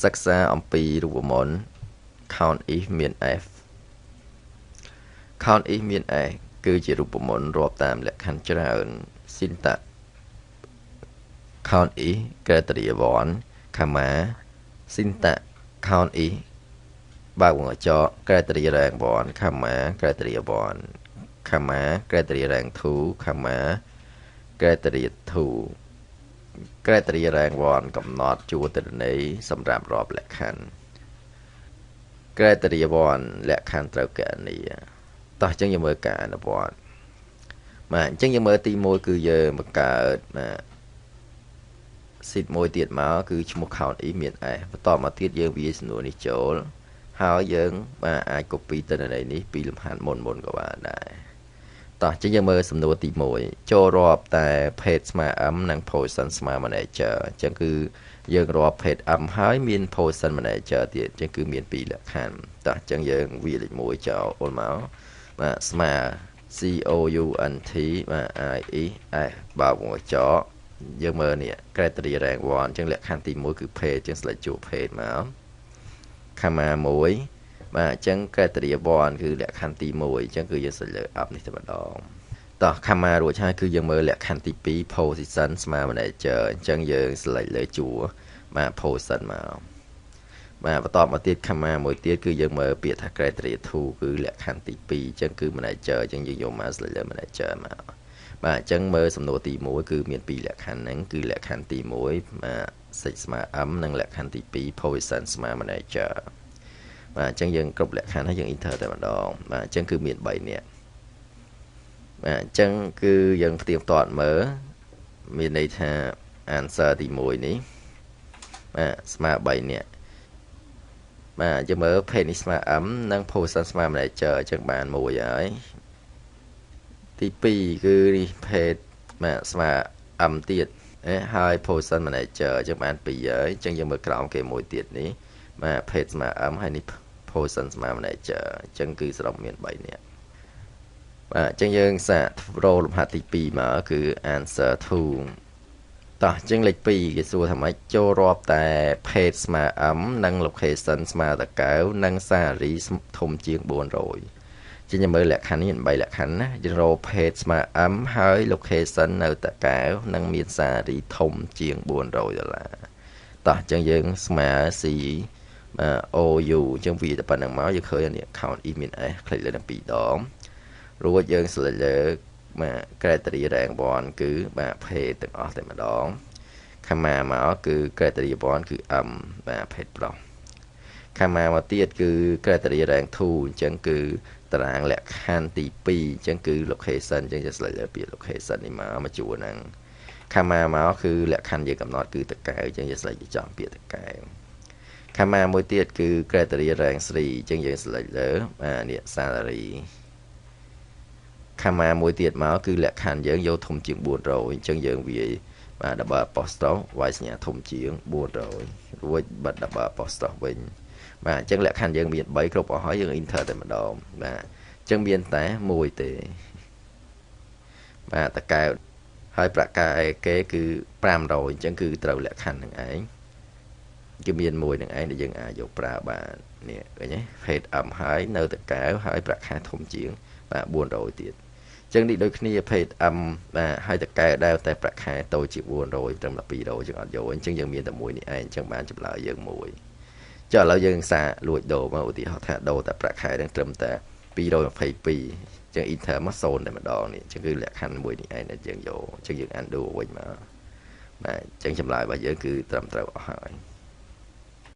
សិក្សាអំពីរូបមន្ត count if មាន f count if មាន s គឺជារូបមន្តរាប់តាមលក្ខខណ្ឌច្រើន syntax count if criteria 1 comma syntax count if បើកវងកញ្ចក់ criteria rank 1 comma criteria 1 comma criteria rank 2 comma criteria 2 criteria rank 1 កំណត់ជួរទិន្នន័យសម្រាប់រាប់លក្ខខណ្ឌ criteria 1 លក្ខខណ្ឌត្រូវគណនាតោះអញ្ចឹងយើងមើលការអនុវត្តបាទអញ្ចឹងយើងមើលទី1គឺយើងបង្កើតស៊ីតមួយទៀតមកគឺឈ្មោះ count if មាន s បន្តមកទៀតយើងវាយសំណួរនេះចូលហើយយើងបាទអាច copy ទិន្នន័យនេះពីលំហាត់មុនក៏បានដែរតោះអញ្ចឹងយើងមើលសំណួរទី1ចូលរាប់តែ page ស្មើ m និង position ស្មើ manager អញ្ចឹងគឺយើងរាប់ page m ហើយមាន position manager ទៀតអញ្ចឹងគឺមាន2លក្ខខណ្ឌតោះអញ្ចឹងយើងវាយលេខ1ចោលអូនមកបាទស្មើ count បាទ i e s បើកវងកញ្ចក់យើងមើលនេះ criteria rank 1អញ្ចឹងលក្ខខណ្ឌទី1គឺ page អញ្ចឹង select ជួរ page មក comma 1បាទអញ្ចឹង criteria 1គឺលក្ខខណ្ឌទី1អញ្ចឹងគឺយើង select លើ up នេះតែម្ដងតោះ comma រួចហើយគឺយើងមើលលក្ខខណ្ឌទី2 position ស្មើ manager អញ្ចឹងយើង select លើជួរបាទ position មកបាទបន្តមកទៀត comma មួយទៀតគឺយើងមើលពាក្យថា criteria 2គឺលក្ខខណ្ឌទី2អញ្ចឹងគឺ manager អញ្ចឹងយើងយកមក select លើ manager មកបាទអញ្ចឹងមើលសំណួរទី1គឺមាន2លក្ខខណ្ឌហ្នឹងគឺលក្ខខណ្ឌទី1បាទ 6 ស្មើ m និងលក្ខខណ្ឌទី2 position ស្មើ manager បាទអញ្ចឹងយើងគ្រប់លក្ខខណ្ឌហើយយើង enter តែម្ដងបាទអញ្ចឹងគឺមាន3នាក់បាទអញ្ចឹងគឺយើងផ្ទៀងផ្ទាត់មើលមានន័យថា answer ទី1នេះបាទស្មើ3នាក់បាទយើងមើល page នេះស្មើ m និង position ស្មើ manager អញ្ចឹងបាន1ហើយទី2គឺនេះ page បាទស្មើ m ទៀតហើយ position manager អញ្ចឹងបាន2ហើយអញ្ចឹងយើងមើលក្រោមគេមួយទៀតនេះបាទ page ស្មើ m ហើយនេះ position ស្មើ manager អញ្ចឹងគឺសរុបមាន3នាក់បាទអញ្ចឹងយើងសាកប្រូលំហាត់ទី2មកគឺ answer 2តោះអញ្ចឹងលេខ2គេសួរថាម៉េចចូលរាប់តែ page ស្មើ m និង location ស្មើតកែវនិងសារីធំជាង400ជាញមើលលក្ខខណ្ឌនេះមាន3លក្ខខណ្ឌណាយើងរក page ស្មើ m ហើយ location នៅតកែវនិងមានសារីធំជាង$400តោះអញ្ចឹងយើងស្មើ c OU អញ្ចឹងវាតែប៉ុណ្្នឹងមកយើងឃើញនេះ count if មាន s คลิกលើនឹង2ដងរួចយើង select លើបាទ criteria rank 1គឺបាទ page ទាំងអស់តែម្ដង comma មកគឺ criteria 1គឺ m បាទ page ប្រុស comma មកទៀតគឺ criteria rank 2អញ្ចឹងគឺតារាងលក្ខខណ្ឌទី2អញ្ចឹងគឺ location អញ្ចឹងយើង select លើពាក្យ location នេះមកជួរហ្នឹង comma មកគឺលក្ខខណ្ឌយើងកំណត់គឺតកែវអញ្ចឹងយើង select ចំពាក្យតកែវcomma មួយទៀតគឺ criteria rank 3អញ្ចឹងយើង select លើបាទនេះ salary comma មួយទៀតមកគឺលក្ខខណ្ឌយើងយកធំជាង400អញ្ចឹងយើងវាយបាទ double apostrophe វាយសញ្ញាធំជាង400រួចបិទ double apostrophe វិញបាទអញ្ចឹងលក្ខខណ្ឌយើងមាន3គ្រប់អស់ហើយយើង enter តែម្ដងបាទអញ្ចឹងមានតែមួយទេបាទតកែវហើយប្រកាសគេគឺ500អញ្ចឹងគឺត្រូវលក្ខខណ្ឌនឹងឯងគឺមានមួយនឹងឯងដែលយើងអាចយកប្រើបាននេះឃើញទេ page m ហើយនៅតកែវហើយប្រាក់ខែធំជាងបាទ400ទៀតអញ្ចឹងនេះដូចគ្នា page m បាទហើយតកែវដែរតែប្រាក់ខែតូចជាង400ត្រឹមតែ200យើងអត់យកអញ្ចឹងយើងមានតែមួយនេះឯងអញ្ចឹងបានចម្លើយយើងមួយចុះឥឡូវយើងសាកលួចដូរមកឧទាហរណ៍ថាដូរតែប្រាក់ខែនឹងត្រឹមតែ222អញ្ចឹង enter មក0តែម្ដងនេះអញ្ចឹងគឺលក្ខខណ្ឌមួយនេះឯងដែលយើងយកអញ្ចឹងយើង undo វិញមកបាទអញ្ចឹងចម្លើយរបស់យើងគឺត្រឹមត្រូវអស់ហើយ